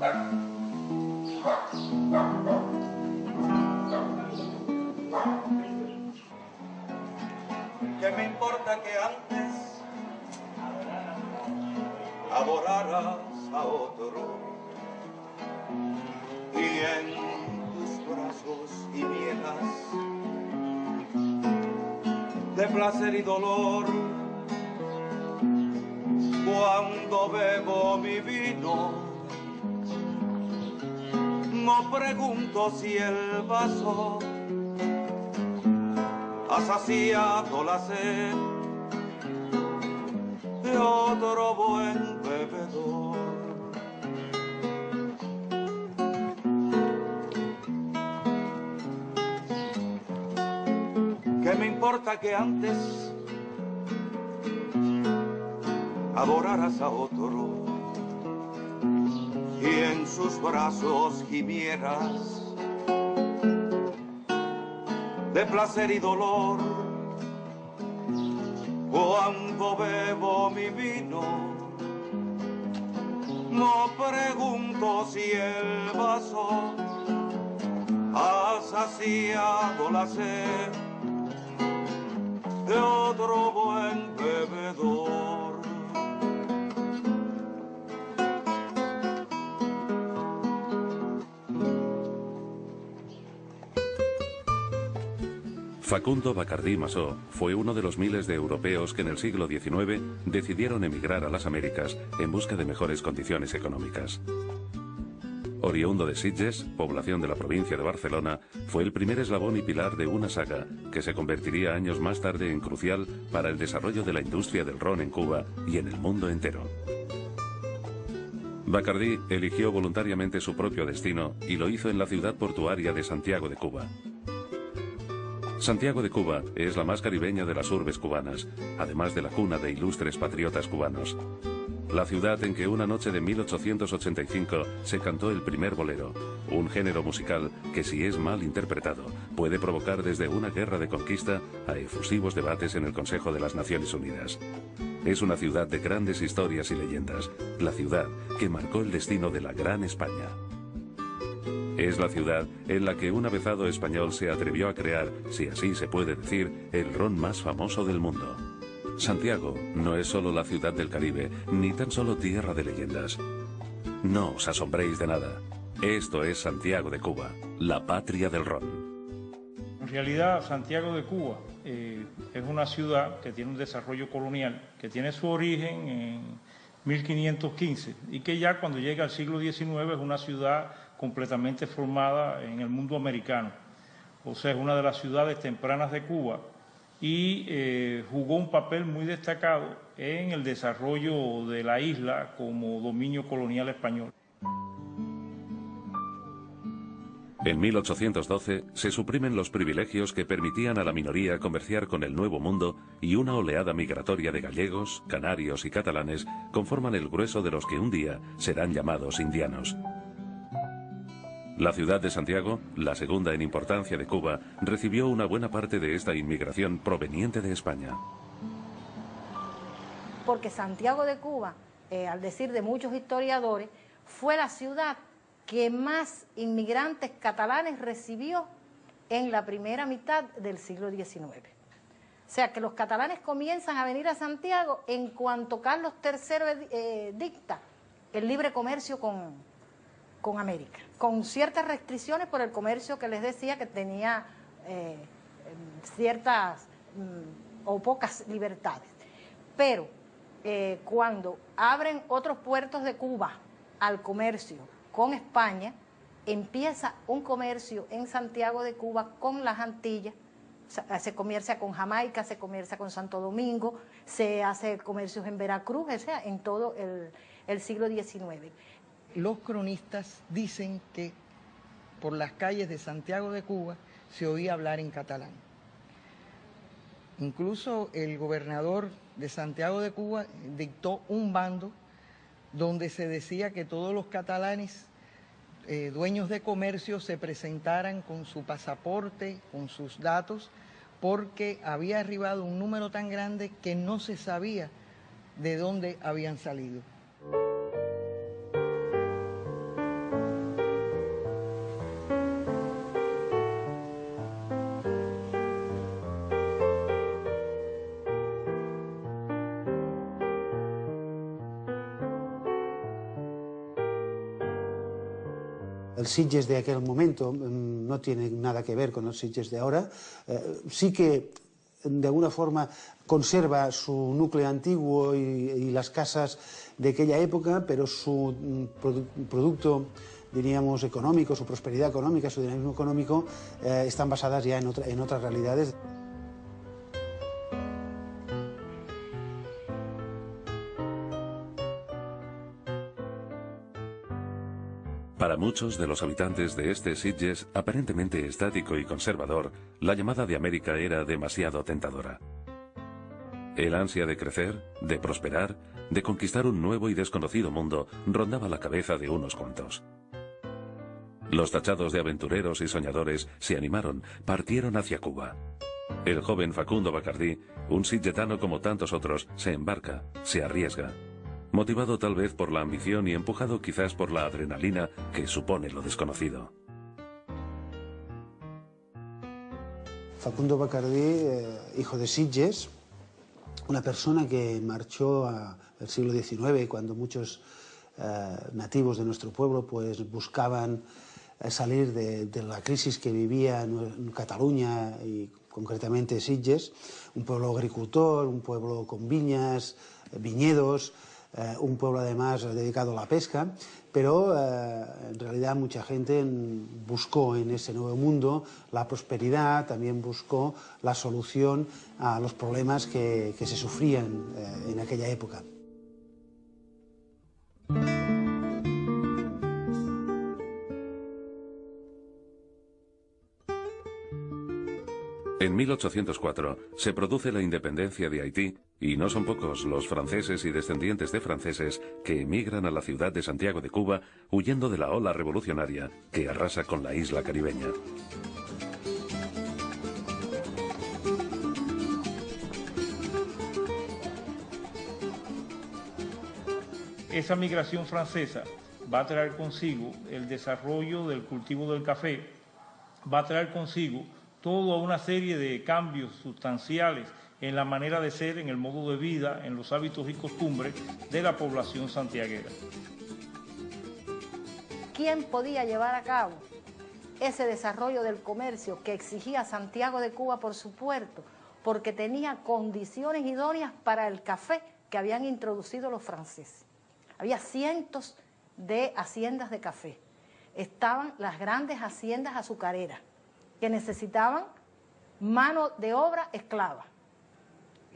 ¿Qué me importa que antes adoraras a otro y en tus brazos gimieras de placer y dolor? Cuando bebo mi vino, no pregunto si el vaso ha saciado la sed de otro buen bebedor. ¿Qué me importa que antes adoraras a otro y en sus brazos gimieras de placer y dolor? Cuando bebo mi vino, no pregunto si el vaso ha saciado la sed de otro buen bebedor. Facundo Bacardí Masó fue uno de los miles de europeos que en el siglo XIX decidieron emigrar a las Américas en busca de mejores condiciones económicas. Oriundo de Sitges, población de la provincia de Barcelona, fue el primer eslabón y pilar de una saga que se convertiría años más tarde en crucial para el desarrollo de la industria del ron en Cuba y en el mundo entero. Bacardí eligió voluntariamente su propio destino y lo hizo en la ciudad portuaria de Santiago de Cuba. Santiago de Cuba es la más caribeña de las urbes cubanas, además de la cuna de ilustres patriotas cubanos. La ciudad en que una noche de 1885 se cantó el primer bolero, un género musical que, si es mal interpretado, puede provocar desde una guerra de conquista a efusivos debates en el Consejo de las Naciones Unidas. Es una ciudad de grandes historias y leyendas, la ciudad que marcó el destino de la Gran España. Es la ciudad en la que un avezado español se atrevió a crear, si así se puede decir, el ron más famoso del mundo. Santiago no es solo la ciudad del Caribe, ni tan solo tierra de leyendas. No os asombréis de nada. Esto es Santiago de Cuba, la patria del ron. En realidad, Santiago de Cuba es una ciudad que tiene un desarrollo colonial, que tiene su origen en 1515 y que ya cuando llega al siglo XIX es una ciudad completamente formada en el mundo americano. O sea, es una de las ciudades tempranas de Cuba y jugó un papel muy destacado en el desarrollo de la isla como dominio colonial español. En 1812 se suprimen los privilegios que permitían a la minoría comerciar con el Nuevo Mundo y una oleada migratoria de gallegos, canarios y catalanes conforman el grueso de los que un día serán llamados indianos. La ciudad de Santiago, la segunda en importancia de Cuba, recibió una buena parte de esta inmigración proveniente de España. Porque Santiago de Cuba, al decir de muchos historiadores, fue la ciudad que más inmigrantes catalanes recibió en la primera mitad del siglo XIX. O sea que los catalanes comienzan a venir a Santiago en cuanto Carlos III dicta el libre comercio con América, con ciertas restricciones por el comercio que les decía que tenía ciertas o pocas libertades. Pero cuando abren otros puertos de Cuba al comercio con España, empieza un comercio en Santiago de Cuba con las Antillas, se comercia con Jamaica, se comercia con Santo Domingo, se hace comercios en Veracruz, o sea, en todo el siglo XIX. Los cronistas dicen que por las calles de Santiago de Cuba se oía hablar en catalán. Incluso el gobernador de Santiago de Cuba dictó un bando donde se decía que todos los catalanes dueños de comercio se presentaran con su pasaporte, con sus datos, porque había arribado un número tan grande que no se sabía de dónde habían salido. El Sitges de aquel momento no tiene nada que ver con el Sitges de ahora. Sí que de alguna forma conserva su núcleo antiguo y las casas de aquella época, pero su producto, diríamos, económico, su prosperidad económica, su dinamismo económico, están basadas ya en otras realidades. Para muchos de los habitantes de este Sitges, aparentemente estático y conservador, la llamada de América era demasiado tentadora. El ansia de crecer, de prosperar, de conquistar un nuevo y desconocido mundo rondaba la cabeza de unos cuantos. Los tachados de aventureros y soñadores se animaron, partieron hacia Cuba. El joven Facundo Bacardí, un sitgetano como tantos otros, se embarca, se arriesga, motivado tal vez por la ambición y empujado quizás por la adrenalina que supone lo desconocido. Facundo Bacardí, hijo de Sitges, una persona que marchó al siglo XIX, cuando muchos nativos de nuestro pueblo pues buscaban salir de la crisis que vivía en Cataluña y concretamente Sitges, un pueblo agricultor, un pueblo con viñas, viñedos, un pueblo además dedicado a la pesca, pero en realidad mucha gente buscó en ese nuevo mundo la prosperidad, también buscó la solución a los problemas que se sufrían en aquella época. En 1804 se produce la independencia de Haití y no son pocos los franceses y descendientes de franceses que emigran a la ciudad de Santiago de Cuba huyendo de la ola revolucionaria que arrasa con la isla caribeña. Esa migración francesa va a traer consigo el desarrollo del cultivo del café, va a traer consigo toda una serie de cambios sustanciales en la manera de ser, en el modo de vida, en los hábitos y costumbres de la población santiaguera. ¿Quién podía llevar a cabo ese desarrollo del comercio que exigía Santiago de Cuba por su puerto? Porque tenía condiciones idóneas para el café que habían introducido los franceses. Había cientos de haciendas de café. Estaban las grandes haciendas azucareras, que necesitaban mano de obra esclava.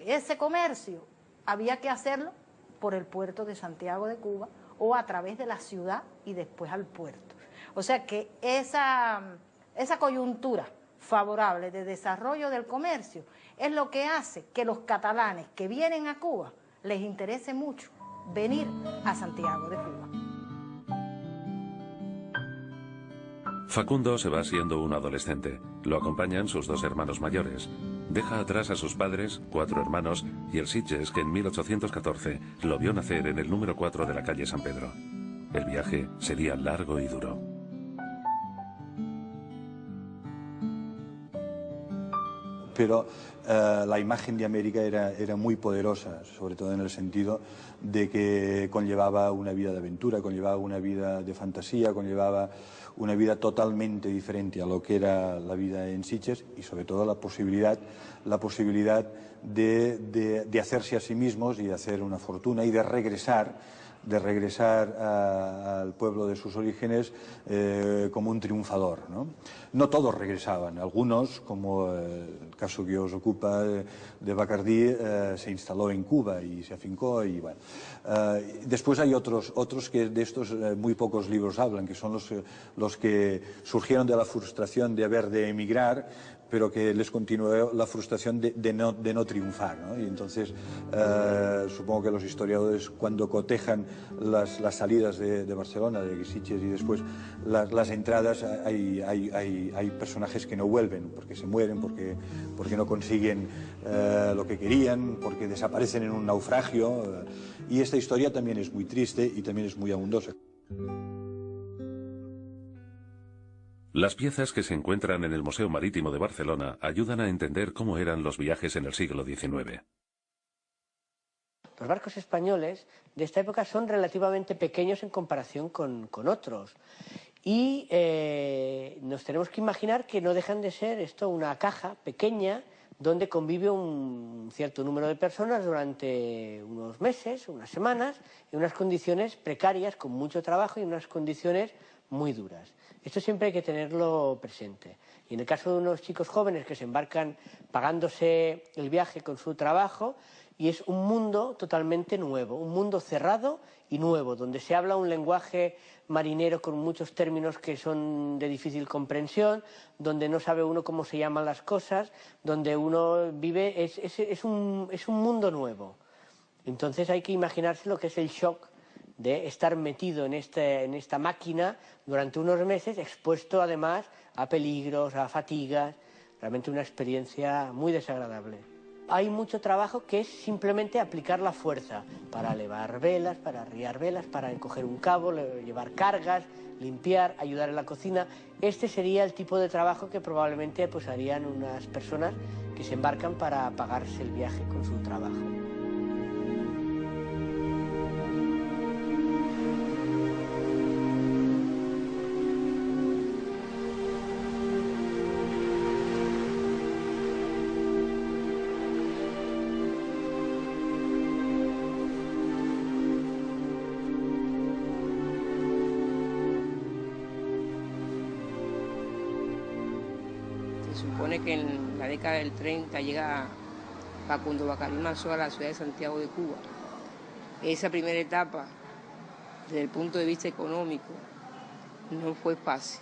Ese comercio había que hacerlo por el puerto de Santiago de Cuba o a través de la ciudad y después al puerto. O sea que esa coyuntura favorable de desarrollo del comercio es lo que hace que los catalanes que vienen a Cuba les interese mucho venir a Santiago de Cuba. Facundo se va siendo un adolescente. Lo acompañan sus dos hermanos mayores. Deja atrás a sus padres, 4 hermanos, y el Sitges que en 1814 lo vio nacer en el número 4 de la calle San Pedro. El viaje sería largo y duro. Pero la imagen de América era muy poderosa, sobre todo en el sentido de que conllevaba una vida de aventura, conllevaba una vida de fantasía, conllevaba una vida totalmente diferente a lo que era la vida en Sitges y sobre todo la posibilidad de hacerse a sí mismos y de hacer una fortuna y de regresar al pueblo de sus orígenes como un triunfador, ¿no? No todos regresaban, algunos, como el caso que os ocupa de Bacardí, se instaló en Cuba y se afincó y bueno. Después hay otros que de estos muy pocos libros hablan, que son los que surgieron de la frustración de haber de emigrar, pero que les continuó la frustración de no triunfar, ¿no? Y entonces supongo que los historiadores, cuando cotejan las salidas de Barcelona, de Sitges y después las entradas, hay personajes que no vuelven, porque se mueren, porque no consiguen lo que querían, porque desaparecen en un naufragio, y esta historia también es muy triste y también es muy abundosa. Las piezas que se encuentran en el Museo Marítimo de Barcelona ayudan a entender cómo eran los viajes en el siglo XIX. Los barcos españoles de esta época son relativamente pequeños en comparación con otros. Y nos tenemos que imaginar que no dejan de ser esto una caja pequeña donde convive un cierto número de personas durante unos meses, unas semanas, en unas condiciones precarias, con mucho trabajo y en unas condiciones muy duras. Esto siempre hay que tenerlo presente. Y en el caso de unos chicos jóvenes que se embarcan pagándose el viaje con su trabajo, y es un mundo totalmente nuevo, un mundo cerrado y nuevo, donde se habla un lenguaje marinero con muchos términos que son de difícil comprensión, donde no sabe uno cómo se llaman las cosas, donde uno vive, es un mundo nuevo. Entonces hay que imaginarse lo que es el shock de estar metido en esta máquina durante unos meses, expuesto además a peligros, a fatigas, realmente una experiencia muy desagradable. Hay mucho trabajo que es simplemente aplicar la fuerza para levar velas, para arriar velas, para encoger un cabo, llevar cargas, limpiar, ayudar en la cocina. Este sería el tipo de trabajo que probablemente pues, harían unas personas que se embarcan para pagarse el viaje con su trabajo. Se supone que en la década del 30 llega Facundo Bacardí Manzó a la ciudad de Santiago de Cuba. Esa primera etapa, desde el punto de vista económico, no fue fácil.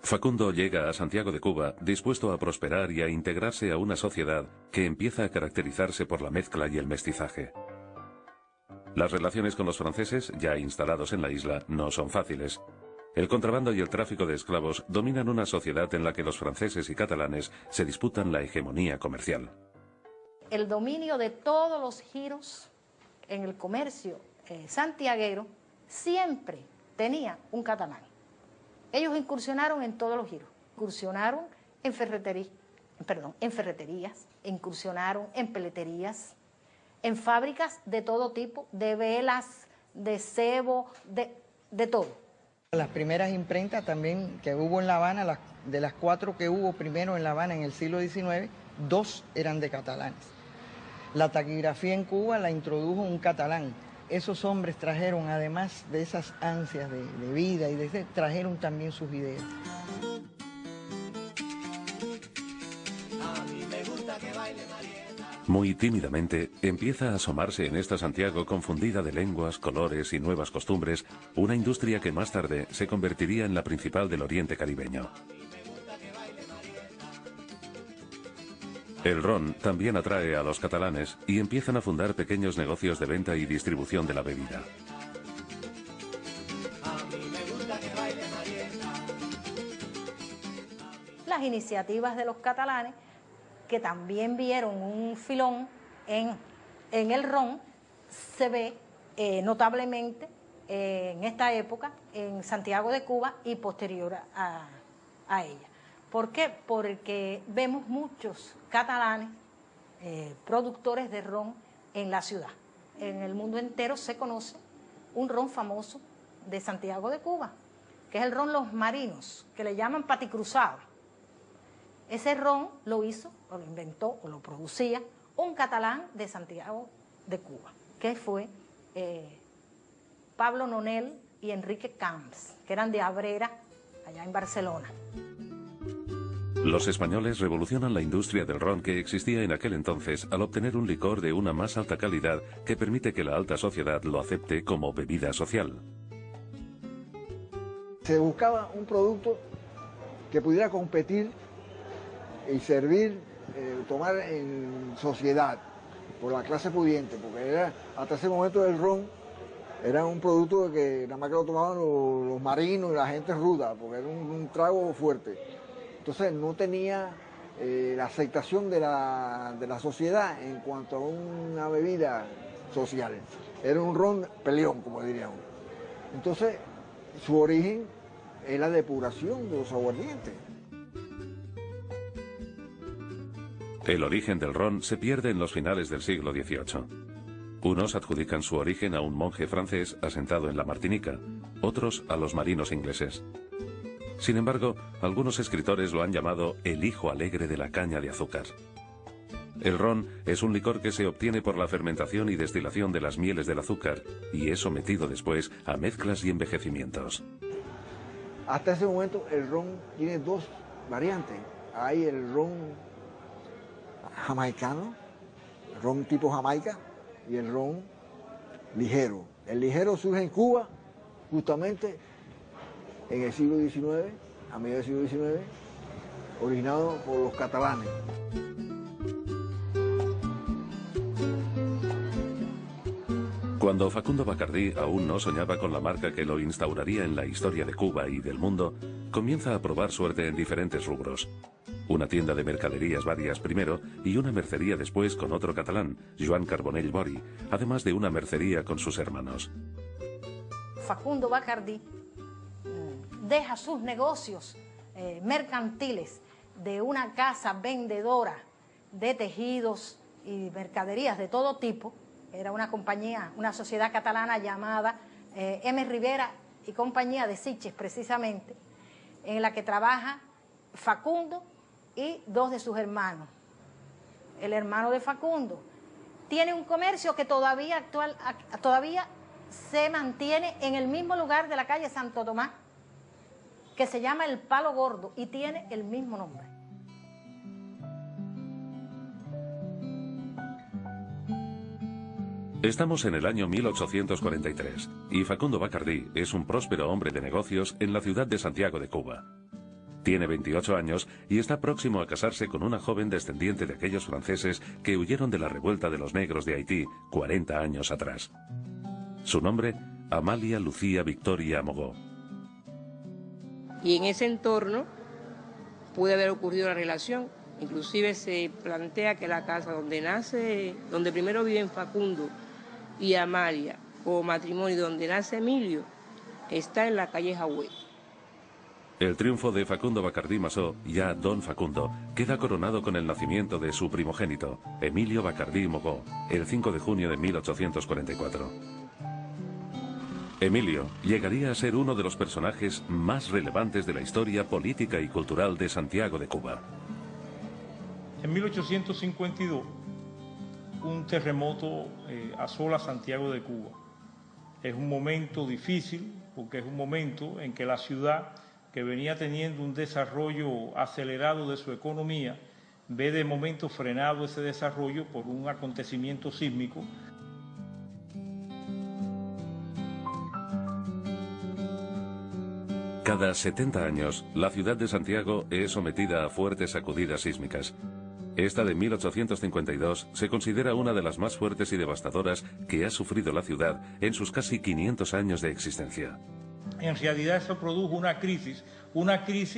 Facundo llega a Santiago de Cuba dispuesto a prosperar y a integrarse a una sociedad que empieza a caracterizarse por la mezcla y el mestizaje. Las relaciones con los franceses, ya instalados en la isla, no son fáciles. El contrabando y el tráfico de esclavos dominan una sociedad en la que los franceses y catalanes se disputan la hegemonía comercial. El dominio de todos los giros en el comercio santiaguero siempre tenía un catalán. Ellos incursionaron en todos los giros, incursionaron en ferreterías, incursionaron en peleterías, en fábricas de todo tipo, de velas, de cebo, de todo. Las primeras imprentas también que hubo en La Habana, de las 4 que hubo primero en La Habana en el siglo XIX, 2 eran de catalanes. La taquigrafía en Cuba la introdujo un catalán. Esos hombres trajeron, además de esas ansias de vida y trajeron también sus ideas. Muy tímidamente empieza a asomarse en esta Santiago confundida de lenguas, colores y nuevas costumbres, una industria que más tarde se convertiría en la principal del Oriente caribeño. El ron también atrae a los catalanes y empiezan a fundar pequeños negocios de venta y distribución de la bebida. Las iniciativas de los catalanes, que también vieron un filón en el ron, se ve notablemente en esta época en Santiago de Cuba y posterior a ella. ¿Por qué? Porque vemos muchos catalanes productores de ron en la ciudad. En el mundo entero se conoce un ron famoso de Santiago de Cuba, que es el ron Los Marinos, que le llaman paticruzado. Ese ron lo hizo, o lo inventó, o lo producía un catalán de Santiago de Cuba, que fue Pablo Nonel y Enrique Camps, que eran de Abrera, allá en Barcelona. Los españoles revolucionan la industria del ron que existía en aquel entonces al obtener un licor de una más alta calidad que permite que la alta sociedad lo acepte como bebida social. Se buscaba un producto que pudiera competir y servir, tomar en sociedad por la clase pudiente, porque hasta ese momento el ron era un producto que nada más que lo tomaban los marinos y la gente ruda, porque era un trago fuerte. Entonces no tenía la aceptación de la sociedad en cuanto a una bebida social. Era un ron peleón, como diríamos. Entonces su origen es la depuración de los aguardientes. El origen del ron se pierde en los finales del siglo XVIII. Unos adjudican su origen a un monje francés asentado en la Martinica, otros a los marinos ingleses. Sin embargo, algunos escritores lo han llamado el hijo alegre de la caña de azúcar. El ron es un licor que se obtiene por la fermentación y destilación de las mieles del azúcar y es sometido después a mezclas y envejecimientos. Hasta ese momento el ron tiene dos variantes. Hay el ron jamaicano, ron tipo Jamaica, y el ron ligero. El ligero surge en Cuba justamente en el siglo XIX, a mediados del siglo XIX, originado por los catalanes. Cuando Facundo Bacardí aún no soñaba con la marca que lo instauraría en la historia de Cuba y del mundo, comienza a probar suerte en diferentes rubros. Una tienda de mercaderías varias primero y una mercería después con otro catalán, Joan Carbonell Bori, además de una mercería con sus hermanos. Facundo Bacardí deja sus negocios mercantiles de una casa vendedora de tejidos y mercaderías de todo tipo. Era una compañía, una sociedad catalana llamada M. Rivera y Compañía de Sitges, precisamente, en la que trabaja Facundo y dos de sus hermanos. El hermano de Facundo tiene un comercio que todavía se mantiene en el mismo lugar de la calle Santo Tomás, que se llama El Palo Gordo y tiene el mismo nombre. Estamos en el año 1843 y Facundo Bacardí es un próspero hombre de negocios en la ciudad de Santiago de Cuba. Tiene 28 años y está próximo a casarse con una joven descendiente de aquellos franceses que huyeron de la revuelta de los negros de Haití 40 años atrás. Su nombre, Amalia Lucía Victoria Mogó. Y en ese entorno puede haber ocurrido la relación. Inclusive se plantea que la casa donde primero viven Facundo y Amalia, o matrimonio donde nace Emilio, está en la calle Jagüey. El triunfo de Facundo Bacardí Masó, ya Don Facundo, queda coronado con el nacimiento de su primogénito, Emilio Bacardí Mogó, el 5 de junio de 1844. Emilio llegaría a ser uno de los personajes más relevantes de la historia política y cultural de Santiago de Cuba. En 1852, un terremoto asola Santiago de Cuba. Es un momento difícil porque es un momento en que la ciudad, que venía teniendo un desarrollo acelerado de su economía, ve de momento frenado ese desarrollo por un acontecimiento sísmico. Cada 70 años, la ciudad de Santiago es sometida a fuertes sacudidas sísmicas. Esta de 1852 se considera una de las más fuertes y devastadoras que ha sufrido la ciudad en sus casi 500 años de existencia. En realidad eso produjo una crisis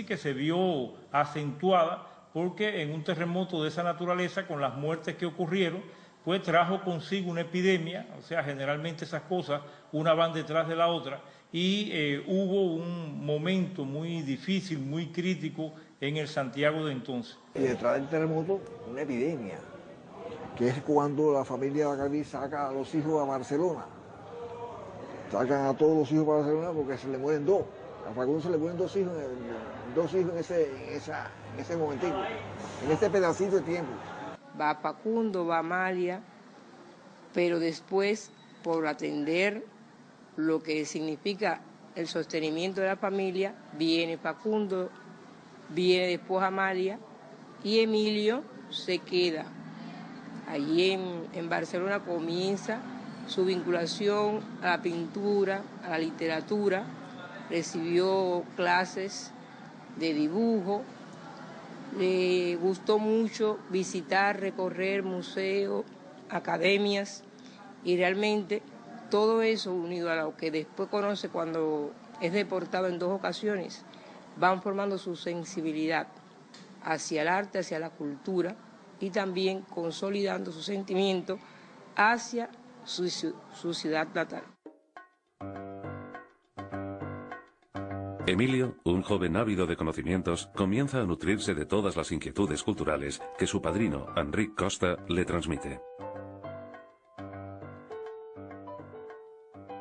que se vio acentuada porque en un terremoto de esa naturaleza, con las muertes que ocurrieron, pues trajo consigo una epidemia. O sea, generalmente esas cosas una van detrás de la otra, y hubo un momento muy difícil, muy crítico en el Santiago de entonces. Y detrás del terremoto, una epidemia, que es cuando la familia Bacardí saca a los hijos a Barcelona. Sacan a todos los hijos para Barcelona porque se le mueren dos. A Facundo se le mueren dos hijos en ese momentito, en ese pedacito de tiempo. Va Facundo, va Amalia, pero después, por atender lo que significa el sostenimiento de la familia, viene Facundo, viene después Amalia, y Emilio se queda. Allí en Barcelona comienza su vinculación a la pintura, a la literatura, recibió clases de dibujo, le gustó mucho visitar, recorrer museos, academias, y realmente todo eso, unido a lo que después conoce cuando es deportado en 2 ocasiones, van formando su sensibilidad hacia el arte, hacia la cultura, y también consolidando su sentimiento hacia su ciudad natal. Emilio, un joven ávido de conocimientos, comienza a nutrirse de todas las inquietudes culturales que su padrino, Enric Costa, le transmite.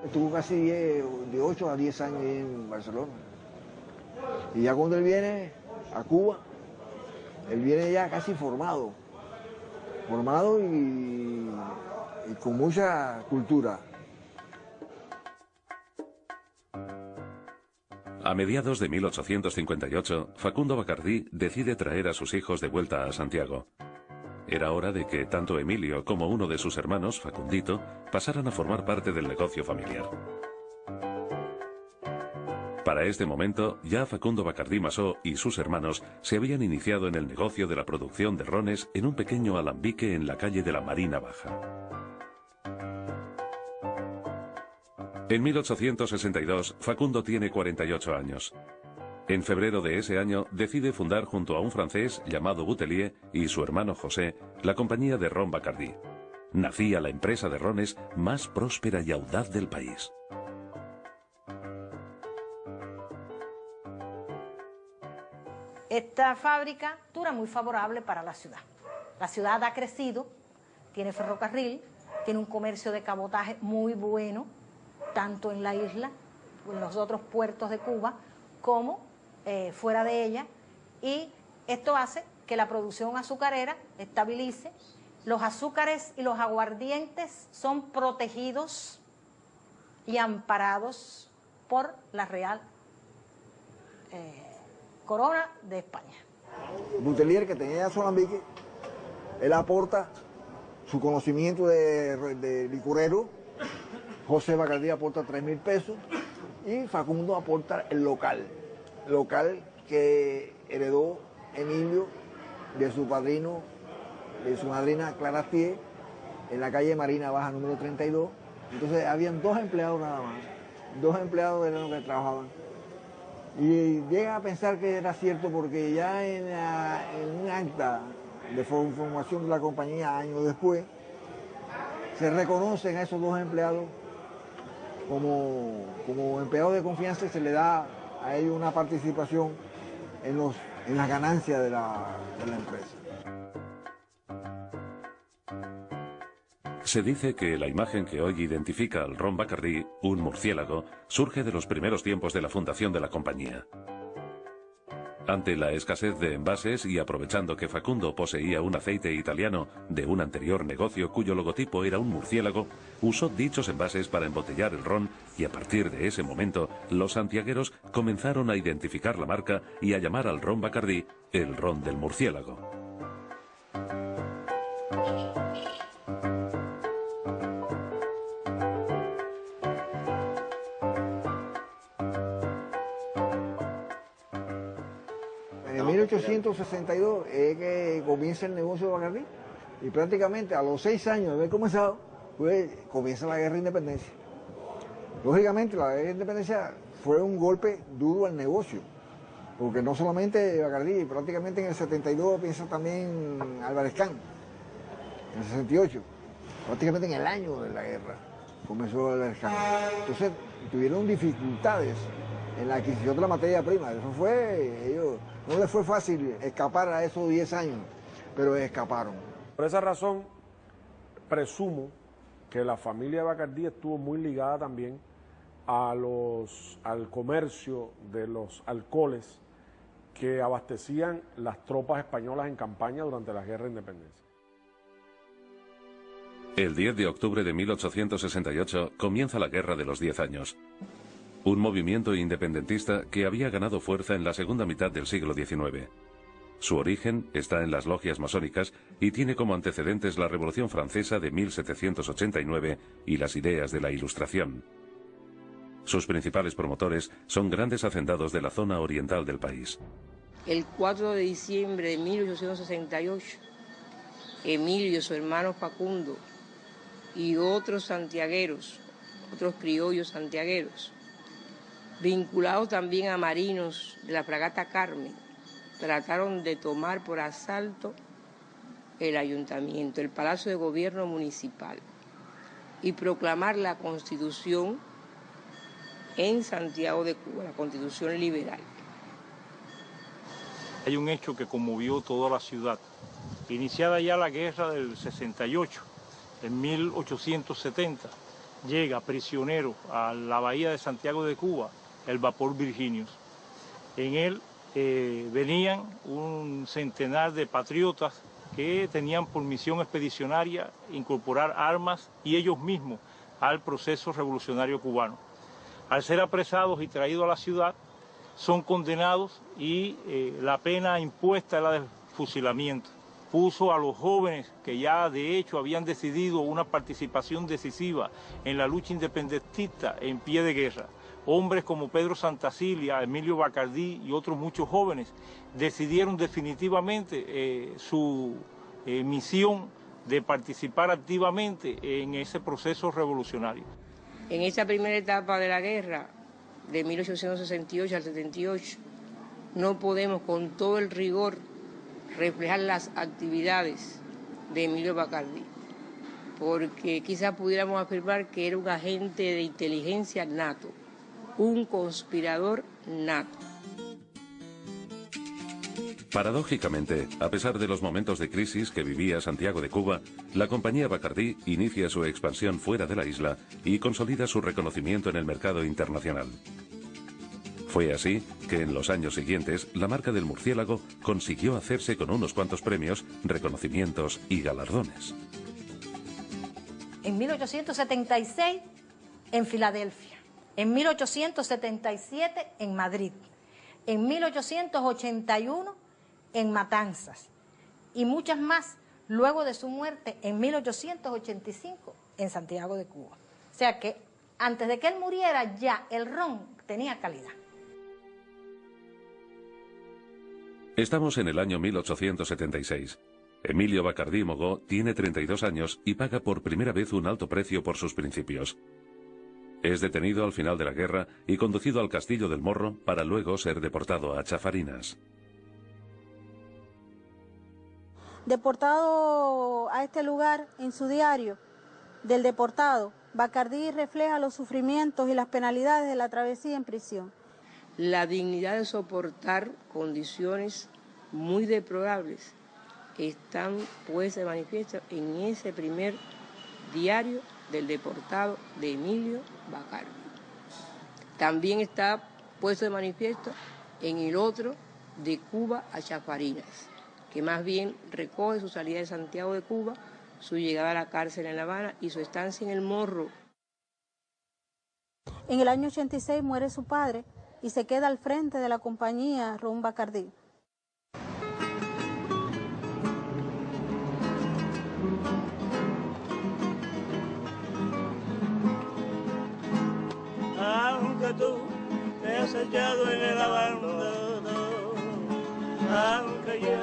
Estuvo casi de 8 a 10 años en Barcelona. Y ya cuando él viene a Cuba, él viene ya casi formado y con mucha cultura. A mediados de 1858, Facundo Bacardí decide traer a sus hijos de vuelta a Santiago. Era hora de que tanto Emilio como uno de sus hermanos, Facundito, pasaran a formar parte del negocio familiar. Para este momento, ya Facundo Bacardí Masó y sus hermanos se habían iniciado en el negocio de la producción de rones en un pequeño alambique en la calle de la Marina Baja. En 1862, Facundo tiene 48 años. En febrero de ese año decide fundar junto a un francés llamado Boutelier y su hermano José la compañía de ron Bacardí. Nacía la empresa de rones más próspera y audaz del país. Esta fábrica era muy favorable para la ciudad. La ciudad ha crecido, tiene ferrocarril, tiene un comercio de cabotaje muy bueno, tanto en la isla, en los otros puertos de Cuba, como fuera de ella, y esto hace que la producción azucarera estabilice. Los azúcares y los aguardientes son protegidos y amparados por la Real Corona de España. Boutelier, que tenía su alambique, él aporta su conocimiento de licorero. José Bacardí aporta 3.000 pesos y Facundo aporta el local que heredó Emilio de su padrino, de su madrina Clara Thier, en la calle Marina Baja número 32. Entonces habían 2 empleados nada más, 2 empleados eran los que trabajaban. Y llega a pensar que era cierto porque ya en un acta de formación de la compañía años después, se reconocen a esos 2 empleados como empleados de confianza y se le da a ellos una participación en las ganancias de la empresa. Se dice que la imagen que hoy identifica al ron Bacardí, un murciélago, surge de los primeros tiempos de la fundación de la compañía. Ante la escasez de envases y aprovechando que Facundo poseía un aceite italiano de un anterior negocio cuyo logotipo era un murciélago, usó dichos envases para embotellar el ron y a partir de ese momento los santiagueros comenzaron a identificar la marca y a llamar al ron Bacardí el ron del murciélago. En 1862 es que comienza el negocio de Bacardí y prácticamente a los 6 años de haber comenzado, pues comienza la guerra de independencia. Lógicamente la guerra de independencia fue un golpe duro al negocio, porque no solamente Bacardí, prácticamente en el 72 piensa también Álvarez Can, en el 68, prácticamente en el año de la guerra comenzó Álvarez Can. Entonces tuvieron dificultades en la adquisición de la materia prima. Eso fue, ellos no les fue fácil escapar a esos 10 años, pero escaparon. Por esa razón, presumo que la familia Bacardí estuvo muy ligada también al comercio de los alcoholes que abastecían las tropas españolas en campaña durante la Guerra de Independencia. El 10 de octubre de 1868 comienza la Guerra de los 10 años. Un movimiento independentista que había ganado fuerza en la segunda mitad del siglo XIX. Su origen está en las logias masónicas y tiene como antecedentes la Revolución Francesa de 1789 y las ideas de la Ilustración. Sus principales promotores son grandes hacendados de la zona oriental del país. El 4 de diciembre de 1868, Emilio, su hermano Facundo y otros santiagueros, otros criollos santiagueros, vinculados también a marinos de la fragata Carmen, trataron de tomar por asalto el ayuntamiento, el Palacio de Gobierno Municipal, y proclamar la Constitución en Santiago de Cuba, la Constitución liberal. Hay un hecho que conmovió toda la ciudad. Iniciada ya la guerra del 68, en 1870, llega prisionero a la bahía de Santiago de Cuba el vapor Virginius. En él venían un centenar de patriotas que tenían por misión expedicionaria incorporar armas y ellos mismos al proceso revolucionario cubano. Al ser apresados y traídos a la ciudad, son condenados y la pena impuesta es la de fusilamiento. Puso a los jóvenes que ya de hecho habían decidido una participación decisiva en la lucha independentista en pie de guerra. Hombres como Pedro Santacilia, Emilio Bacardí y otros muchos jóvenes decidieron definitivamente su misión de participar activamente en ese proceso revolucionario. En esa primera etapa de la guerra, de 1868 al 78, no podemos con todo el rigor reflejar las actividades de Emilio Bacardí, porque quizás pudiéramos afirmar que era un agente de inteligencia nato, un conspirador nato. Paradójicamente, a pesar de los momentos de crisis que vivía Santiago de Cuba, la compañía Bacardí inicia su expansión fuera de la isla y consolida su reconocimiento en el mercado internacional. Fue así que en los años siguientes la marca del murciélago consiguió hacerse con unos cuantos premios, reconocimientos y galardones. En 1876 en Filadelfia, en 1877 en Madrid, en 1881 en Matanzas y muchas más luego de su muerte en 1885 en Santiago de Cuba. O sea que antes de que él muriera ya el ron tenía calidad. Estamos en el año 1876. Emilio Bacardí Mogó tiene 32 años y paga por primera vez un alto precio por sus principios. Es detenido al final de la guerra y conducido al Castillo del Morro para luego ser deportado a Chafarinas. Deportado a este lugar, en su diario del deportado, Bacardí refleja los sufrimientos y las penalidades de la travesía en prisión. La dignidad de soportar condiciones muy deplorables están puestas de manifiesto en ese primer diario del deportado de Emilio Bacardí. También está puesto de manifiesto en el otro, de Cuba a Chafarinas, que más bien recoge su salida de Santiago de Cuba, su llegada a la cárcel en La Habana y su estancia en el Morro. En el año 86 muere su padre y se queda al frente de la compañía Ron Bacardí. Aunque tú te has echado en el abandono, aunque ya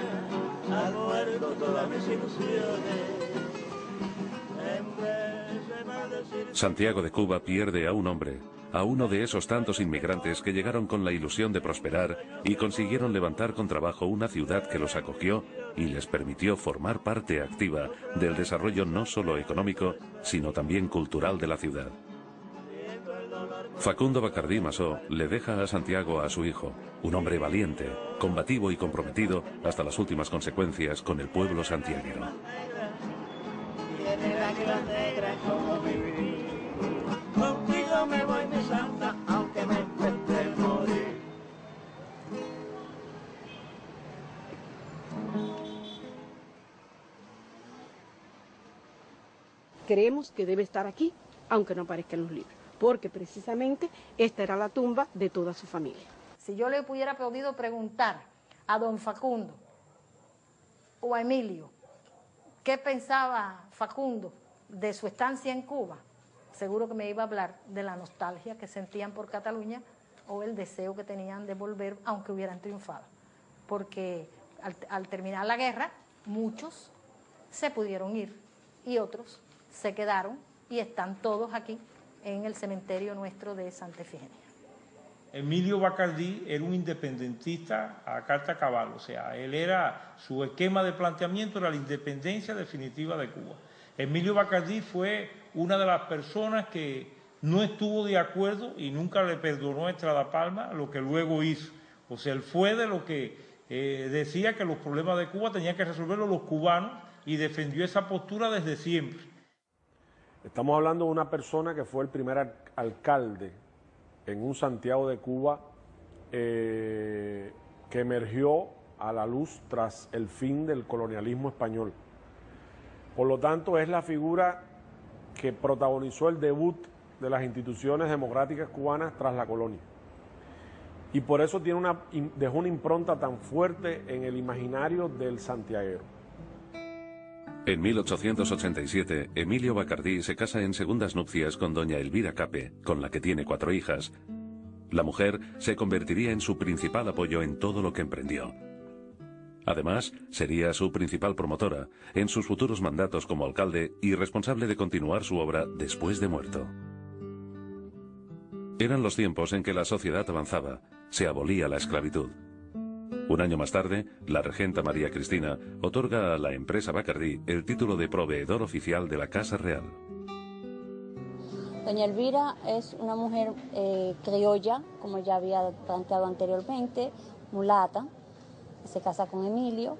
han muerto todas mis ilusiones. Santiago de Cuba pierde a un hombre, a uno de esos tantos inmigrantes que llegaron con la ilusión de prosperar y consiguieron levantar con trabajo una ciudad que los acogió y les permitió formar parte activa del desarrollo no solo económico, sino también cultural de la ciudad. Facundo Bacardí Masó le deja a Santiago a su hijo, un hombre valiente, combativo y comprometido hasta las últimas consecuencias con el pueblo santiaguero. Tiene lágrimas negras como mi vida. Contigo me voy, mi santa, aunque me cueste morir. Creemos que debe estar aquí, aunque no aparezca en los libros, porque precisamente esta era la tumba de toda su familia. Si yo le hubiera podido preguntar a don Facundo o a Emilio qué pensaba Facundo de su estancia en Cuba, seguro que me iba a hablar de la nostalgia que sentían por Cataluña o el deseo que tenían de volver, aunque hubieran triunfado. Porque al terminar la guerra, muchos se pudieron ir y otros se quedaron y están todos aquí en el cementerio nuestro de Santa Efigenia. Emilio Bacardí era un independentista a carta cabal, o sea, su esquema de planteamiento era la independencia definitiva de Cuba. Emilio Bacardí fue una de las personas que no estuvo de acuerdo y nunca le perdonó a Estrada Palma lo que luego hizo. O sea, él fue de lo que decía que los problemas de Cuba tenían que resolverlos los cubanos y defendió esa postura desde siempre. Estamos hablando de una persona que fue el primer alcalde en un Santiago de Cuba que emergió a la luz tras el fin del colonialismo español. Por lo tanto, es la figura que protagonizó el debut de las instituciones democráticas cubanas tras la colonia. Y por eso dejó una impronta tan fuerte en el imaginario del santiaguero. En 1887, Emilio Bacardí se casa en segundas nupcias con doña Elvira Cape, con la que tiene 4 hijas. La mujer se convertiría en su principal apoyo en todo lo que emprendió. Además, sería su principal promotora en sus futuros mandatos como alcalde y responsable de continuar su obra después de muerto. Eran los tiempos en que la sociedad avanzaba, se abolía la esclavitud. Un año más tarde, la regenta María Cristina otorga a la empresa Bacardí el título de proveedor oficial de la Casa Real. Doña Elvira es una mujer criolla, como ya había planteado anteriormente, mulata, se casa con Emilio.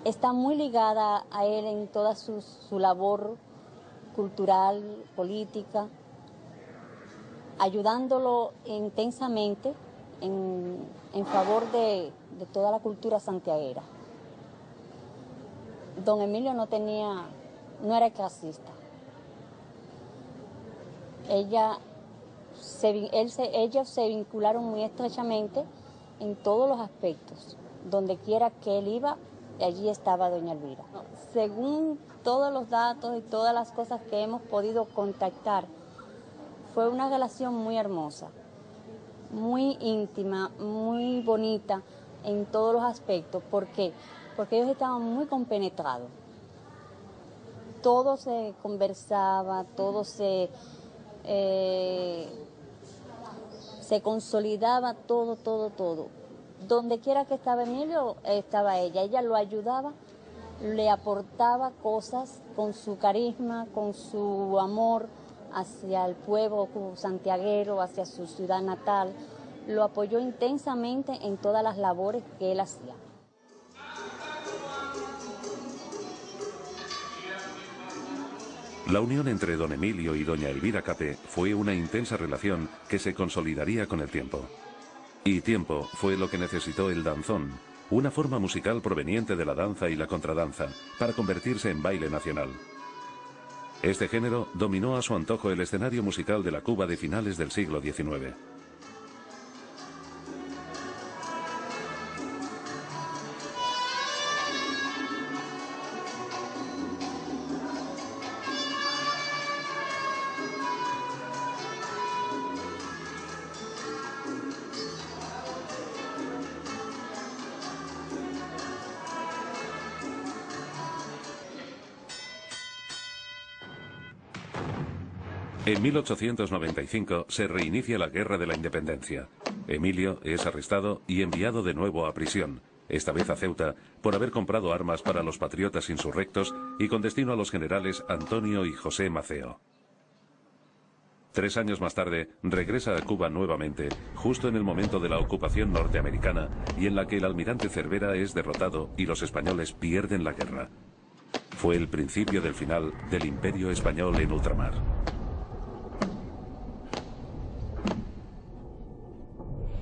Está muy ligada a él en toda su labor cultural, política, ayudándolo intensamente en favor de toda la cultura santiaguera. Don Emilio no era clasista. Ellos se vincularon muy estrechamente en todos los aspectos. Donde quiera que él iba, allí estaba doña Elvira. Según todos los datos y todas las cosas que hemos podido contactar, fue una relación muy hermosa, muy íntima, muy bonita en todos los aspectos. ¿Por qué? Porque ellos estaban muy compenetrados. Todo se conversaba, todo se consolidaba, todo. Donde quiera que estaba Emilio, estaba ella. Ella lo ayudaba, le aportaba cosas con su carisma, con su amor hacia el pueblo santiaguero, hacia su ciudad natal. Lo apoyó intensamente en todas las labores que él hacía. La unión entre don Emilio y doña Elvira Cape fue una intensa relación que se consolidaría con el tiempo. Y tiempo fue lo que necesitó el danzón, una forma musical proveniente de la danza y la contradanza, para convertirse en baile nacional. Este género dominó a su antojo el escenario musical de la Cuba de finales del siglo XIX. En 1895 se reinicia la Guerra de la Independencia. Emilio es arrestado y enviado de nuevo a prisión, esta vez a Ceuta, por haber comprado armas para los patriotas insurrectos y con destino a los generales Antonio y José Maceo. 3 años más tarde, regresa a Cuba nuevamente, justo en el momento de la ocupación norteamericana y en la que el almirante Cervera es derrotado y los españoles pierden la guerra. Fue el principio del final del Imperio Español en ultramar.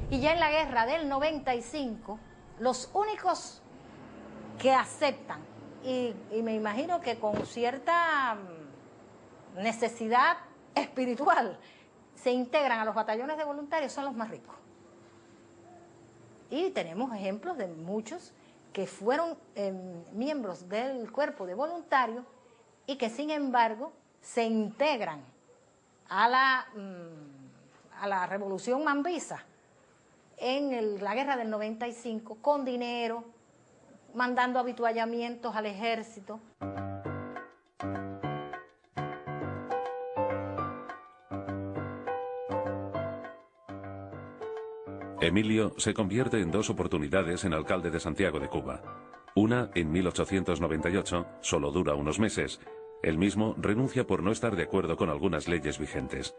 Y ya en la guerra del 95, los únicos que aceptan, y me imagino que con cierta necesidad espiritual, se integran a los batallones de voluntarios, son los más ricos. Y tenemos ejemplos de muchos que fueron miembros del cuerpo de voluntarios y que sin embargo se integran a la revolución mambisa en la guerra del 95 con dinero, mandando avituallamientos al ejército. Emilio se convierte en 2 oportunidades en alcalde de Santiago de Cuba. Una en 1898, solo dura unos meses. Él mismo renuncia por no estar de acuerdo con algunas leyes vigentes.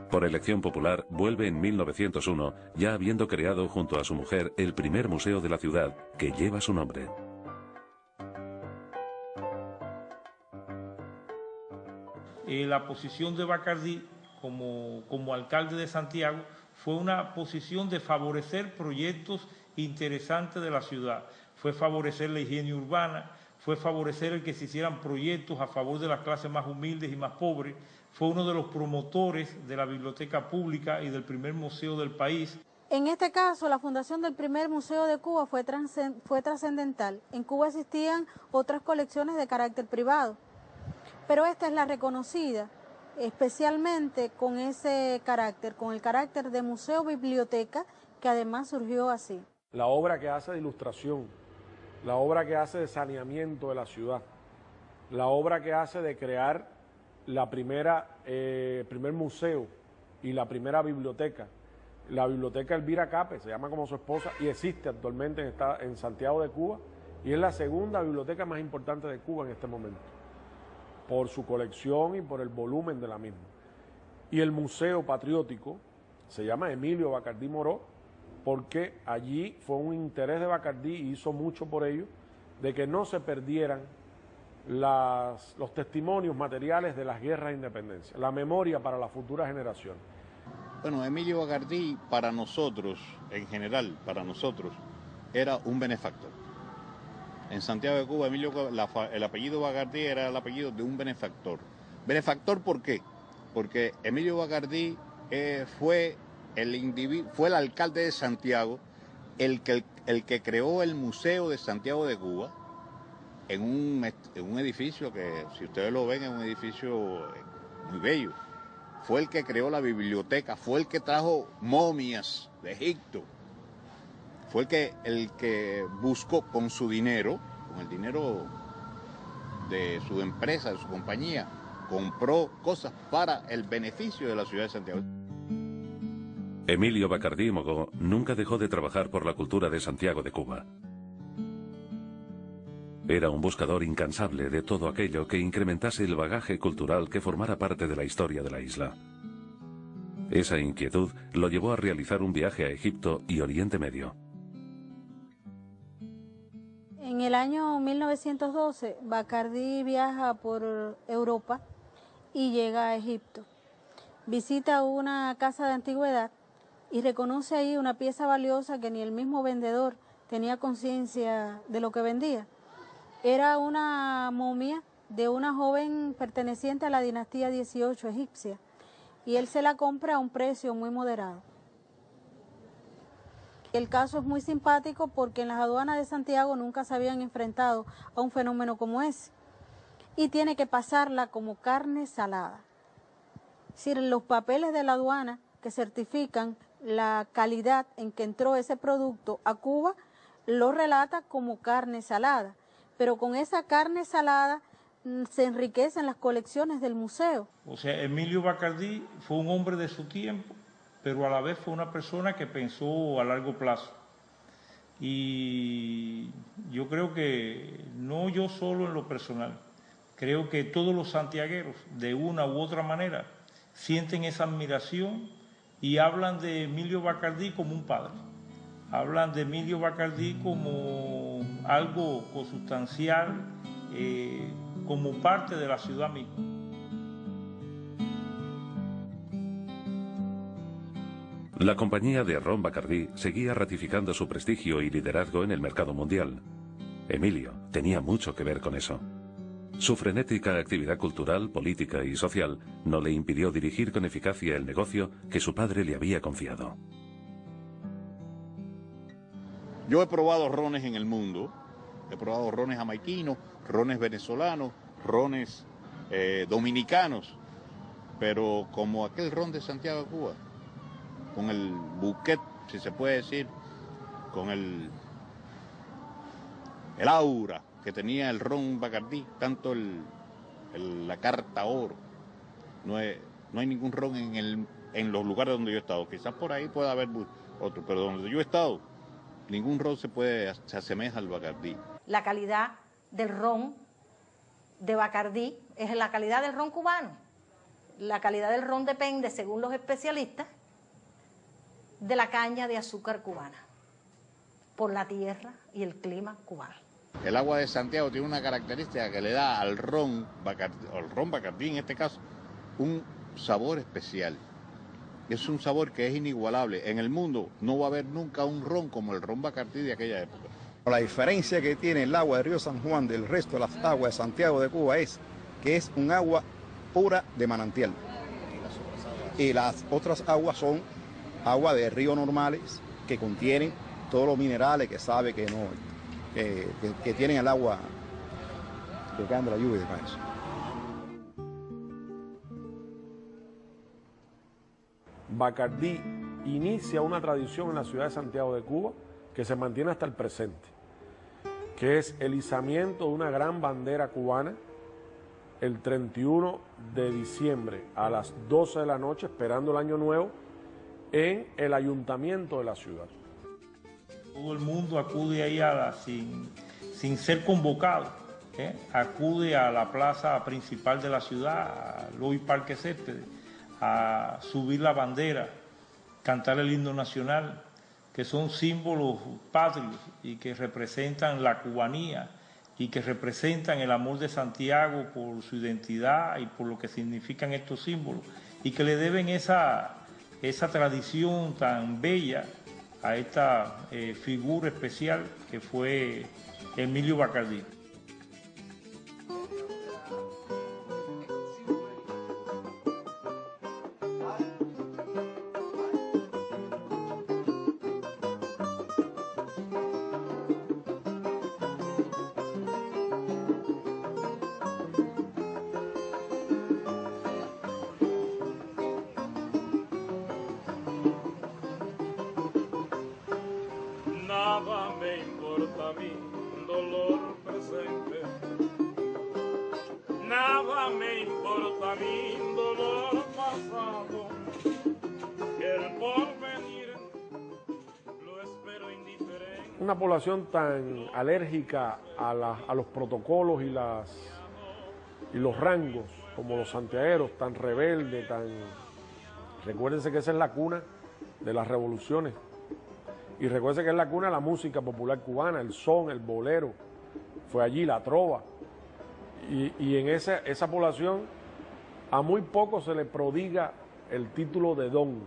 Por elección popular, vuelve en 1901, ya habiendo creado junto a su mujer el primer museo de la ciudad, que lleva su nombre. la posición de Bacardí como alcalde de Santiago fue una posición de favorecer proyectos interesantes de la ciudad. Fue favorecer la higiene urbana, fue favorecer el que se hicieran proyectos a favor de las clases más humildes y más pobres. Fue uno de los promotores de la biblioteca pública y del primer museo del país. En este caso, la fundación del primer museo de Cuba fue trascendental. En Cuba existían otras colecciones de carácter privado, pero esta es la reconocida, especialmente con ese carácter, con el carácter de museo-biblioteca, que además surgió así. La obra que hace de ilustración, la obra que hace de saneamiento de la ciudad, la obra que hace de crear la primer museo y la primera biblioteca. La biblioteca Elvira Cape, se llama como su esposa, y existe actualmente en Santiago de Cuba, y es la segunda biblioteca más importante de Cuba en este momento, por su colección y por el volumen de la misma. Y el Museo Patriótico se llama Emilio Bacardí Moró, porque allí fue un interés de Bacardí, y hizo mucho por ello, de que no se perdieran los testimonios materiales de las guerras de independencia, la memoria para las futuras generaciones. Bueno, Emilio Bacardí, para nosotros, en general, para nosotros, era un benefactor. En Santiago de Cuba, el apellido Bacardí era el apellido de un benefactor. ¿Benefactor por qué? Porque Emilio Bacardí fue el alcalde de Santiago, el que creó el Museo de Santiago de Cuba, en un edificio que, si ustedes lo ven, es un edificio muy bello. Fue el que creó la biblioteca, fue el que trajo momias de Egipto, fue el que buscó con su dinero, con el dinero de su empresa, de su compañía, compró cosas para el beneficio de la ciudad de Santiago. Emilio Bacardí Mogó nunca dejó de trabajar por la cultura de Santiago de Cuba. Era un buscador incansable de todo aquello que incrementase el bagaje cultural que formara parte de la historia de la isla. Esa inquietud lo llevó a realizar un viaje a Egipto y Oriente Medio. En el año 1912, Bacardí viaja por Europa y llega a Egipto. Visita una casa de antigüedad y reconoce ahí una pieza valiosa que ni el mismo vendedor tenía conciencia de lo que vendía. Era una momia de una joven perteneciente a la dinastía 18 egipcia, y él se la compra a un precio muy moderado. El caso es muy simpático porque en las aduanas de Santiago nunca se habían enfrentado a un fenómeno como ese, y tiene que pasarla como carne salada. Es decir, los papeles de la aduana que certifican la calidad en que entró ese producto a Cuba lo relata como carne salada. Pero con esa carne salada se enriquecen las colecciones del museo. O sea, Emilio Bacardí fue un hombre de su tiempo, pero a la vez fue una persona que pensó a largo plazo. Y yo creo que, no yo solo en lo personal, creo que todos los santiagueros, de una u otra manera, sienten esa admiración y hablan de Emilio Bacardí como un padre. Hablan de Emilio Bacardí como algo consustancial, como parte de la ciudad misma. La compañía de ron Bacardí seguía ratificando su prestigio y liderazgo en el mercado mundial. Emilio tenía mucho que ver con eso. Su frenética actividad cultural, política y social no le impidió dirigir con eficacia el negocio que su padre le había confiado. Yo he probado rones en el mundo, he probado rones jamaiquinos, rones venezolanos, rones dominicanos, pero como aquel ron de Santiago de Cuba, con el bouquet, si se puede decir, con el aura que tenía el ron Bacardí, tanto la carta oro, no hay ningún ron en los lugares donde yo he estado. Quizás por ahí pueda haber otro, pero donde yo he estado, ningún ron se asemeja al Bacardí. La calidad del ron de Bacardí es la calidad del ron cubano. La calidad del ron depende, según los especialistas, de la caña de azúcar cubana, por la tierra y el clima cubano. El agua de Santiago tiene una característica que le da al ron Bacardí en este caso, un sabor especial. Es un sabor que es inigualable. En el mundo no va a haber nunca un ron como el ron Bacardí de aquella época. La diferencia que tiene el agua del río San Juan del resto de las aguas de Santiago de Cuba es que es un agua pura de manantial. Y las otras aguas son agua de río normales que contienen todos los minerales que sabe que no, que tienen el agua que caen de la lluvia y demás. Bacardí inicia una tradición en la ciudad de Santiago de Cuba que se mantiene hasta el presente, que es el izamiento de una gran bandera cubana el 31 de diciembre a las 12 de la noche, esperando el Año Nuevo, en el ayuntamiento de la ciudad. Todo el mundo acude ahí sin ser convocado, acude a la plaza principal de la ciudad, al hoy Parque Céspedes, a subir la bandera, cantar el himno nacional, que son símbolos patrios y que representan la cubanía y que representan el amor de Santiago por su identidad y por lo que significan estos símbolos, y que le deben esa tradición tan bella a esta figura especial que fue Emilio Bacardí. Nada me importa a mí, dolor presente. Nada me importa a mí, dolor pasado. Que el porvenir lo espero indiferente. Una población tan alérgica a los protocolos y los rangos como los santiagueros, tan rebelde, Recuérdense que esa es la cuna de las revoluciones. Y recuerden que es la cuna de la música popular cubana, el son, el bolero, fue allí la trova. Y en esa población a muy poco se le prodiga el título de don.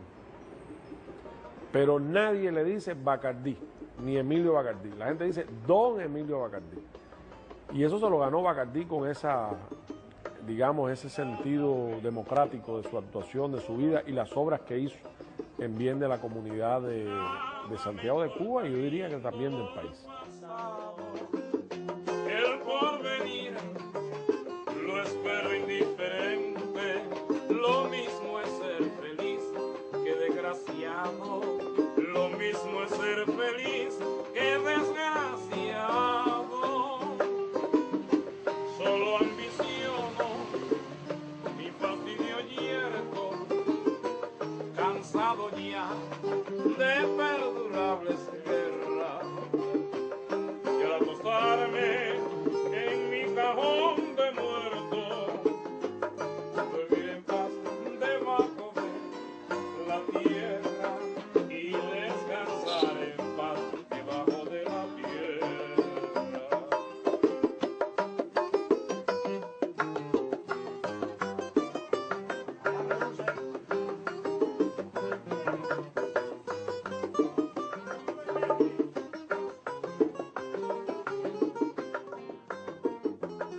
Pero nadie le dice Bacardí, ni Emilio Bacardí. La gente dice don Emilio Bacardí. Y eso se lo ganó Bacardí con ese sentido democrático de su actuación, de su vida y las obras que hizo en bien de la comunidad de Santiago de Cuba, y yo diría que también del país. El porvenir lo espero indiferente, lo mismo es ser feliz que desgraciado, lo mismo es ser feliz que desgraciado. Solo ambiciono mi fastidio yerto, cansado ya de perdurables guerras, y al acostarme en mi cajón de muerto, dormir en paz debajo de la tierra y descansar en paz debajo de la tierra.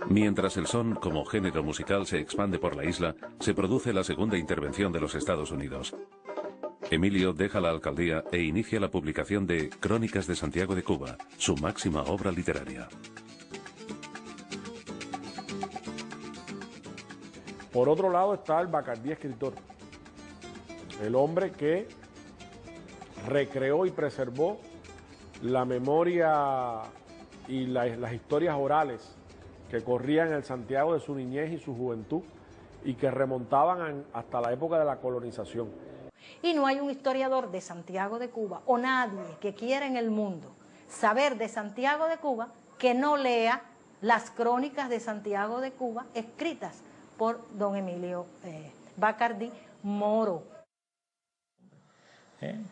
Mientras el son como género musical se expande por la isla, se produce la segunda intervención de los Estados Unidos. Emilio deja la alcaldía e inicia la publicación de Crónicas de Santiago de Cuba, su máxima obra literaria. Por otro lado está el Bacardí escritor, el hombre que recreó y preservó la memoria y las historias orales que corrían en el Santiago de su niñez y su juventud y que remontaban hasta la época de la colonización. Y no hay un historiador de Santiago de Cuba o nadie que quiera en el mundo saber de Santiago de Cuba que no lea las crónicas de Santiago de Cuba escritas por don Emilio Bacardí Moro.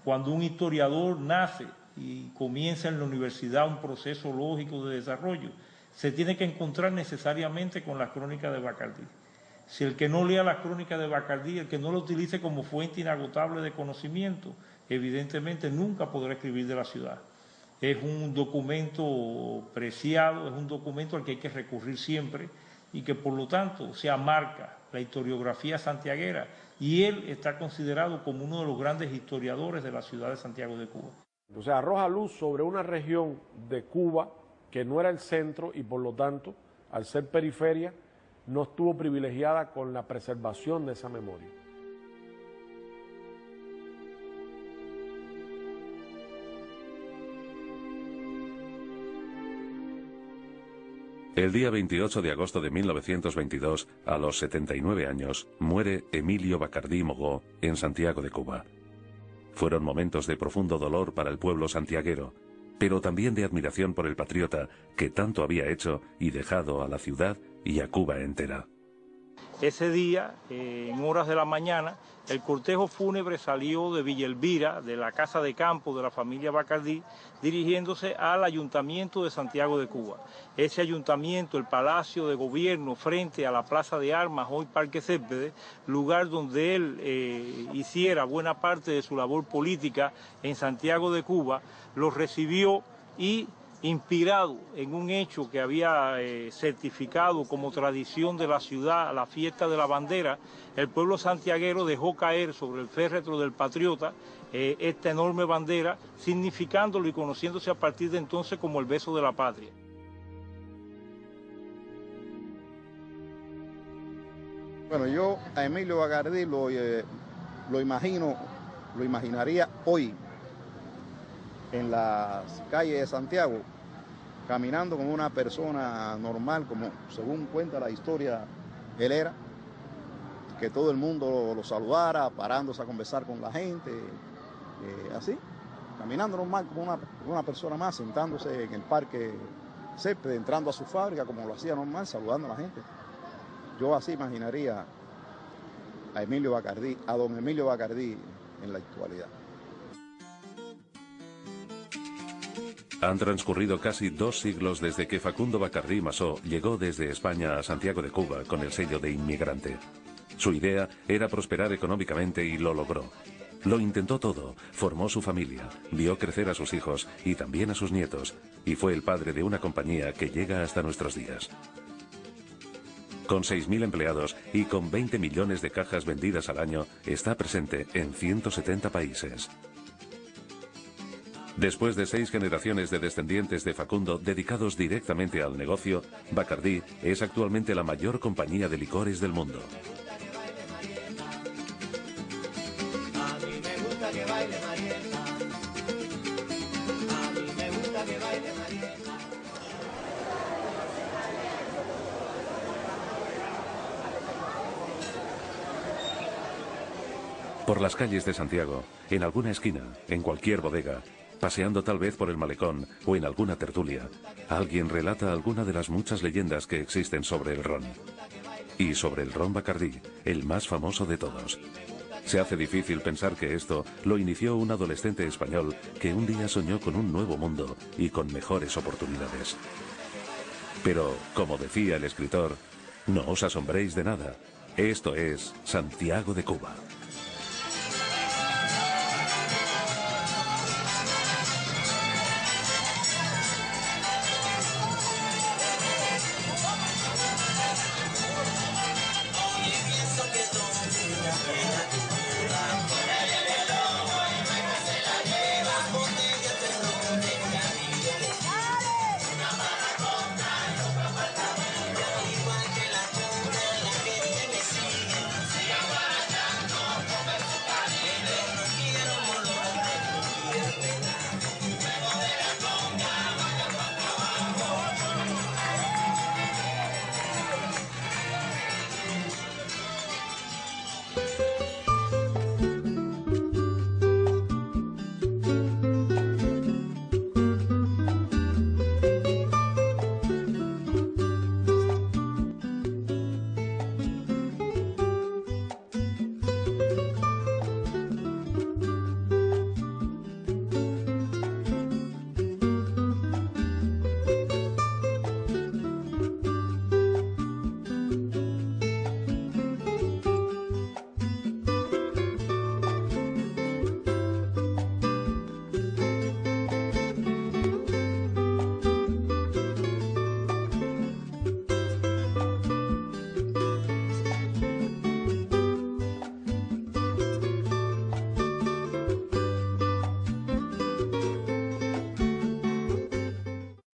Cuando un historiador nace y comienza en la universidad un proceso lógico de desarrollo, se tiene que encontrar necesariamente con las crónicas de Bacardí. Si el que no lea las crónicas de Bacardí, el que no lo utilice como fuente inagotable de conocimiento, evidentemente nunca podrá escribir de la ciudad. Es un documento preciado, es un documento al que hay que recurrir siempre y que por lo tanto se amarca la historiografía santiaguera y él está considerado como uno de los grandes historiadores de la ciudad de Santiago de Cuba. O sea, arroja luz sobre una región de Cuba que no era el centro y por lo tanto, al ser periferia, no estuvo privilegiada con la preservación de esa memoria. El día 28 de agosto de 1922, a los 79 años, muere Emilio Bacardí Mogó en Santiago de Cuba. Fueron momentos de profundo dolor para el pueblo santiaguero, pero también de admiración por el patriota que tanto había hecho y dejado a la ciudad y a Cuba entera. Ese día, en horas de la mañana, el cortejo fúnebre salió de Villa Elvira, de la casa de campo de la familia Bacardí, dirigiéndose al Ayuntamiento de Santiago de Cuba. Ese ayuntamiento, el Palacio de Gobierno, frente a la Plaza de Armas, hoy Parque Céspedes, lugar donde él hiciera buena parte de su labor política en Santiago de Cuba, lo recibió y, inspirado en un hecho que había certificado como tradición de la ciudad, la fiesta de la bandera, el pueblo santiaguero dejó caer sobre el féretro del patriota esta enorme bandera, significándolo y conociéndose a partir de entonces como el beso de la patria. Bueno, yo a Emilio Bacardí lo imaginaría hoy en las calles de Santiago, caminando como una persona normal, como según cuenta la historia, él era, que todo el mundo lo saludara, parándose a conversar con la gente, así, caminando normal como una persona más, sentándose en el Parque Céspedes, entrando a su fábrica como lo hacía normal, saludando a la gente. Yo así imaginaría a Emilio Bacardí, a don Emilio Bacardí en la actualidad. Han transcurrido casi 2 siglos desde que Facundo Bacardí Masó llegó desde España a Santiago de Cuba con el sello de inmigrante. Su idea era prosperar económicamente y lo logró. Lo intentó todo, formó su familia, vio crecer a sus hijos y también a sus nietos, y fue el padre de una compañía que llega hasta nuestros días. Con 6.000 empleados y con 20 millones de cajas vendidas al año, está presente en 170 países. Después de 6 generaciones de descendientes de Facundo dedicados directamente al negocio, Bacardí es actualmente la mayor compañía de licores del mundo. Por las calles de Santiago, en alguna esquina, en cualquier bodega, paseando tal vez por el malecón o en alguna tertulia, alguien relata alguna de las muchas leyendas que existen sobre el ron. Y sobre el ron Bacardí, el más famoso de todos. Se hace difícil pensar que esto lo inició un adolescente español que un día soñó con un nuevo mundo y con mejores oportunidades. Pero, como decía el escritor, no os asombréis de nada. Esto es Santiago de Cuba.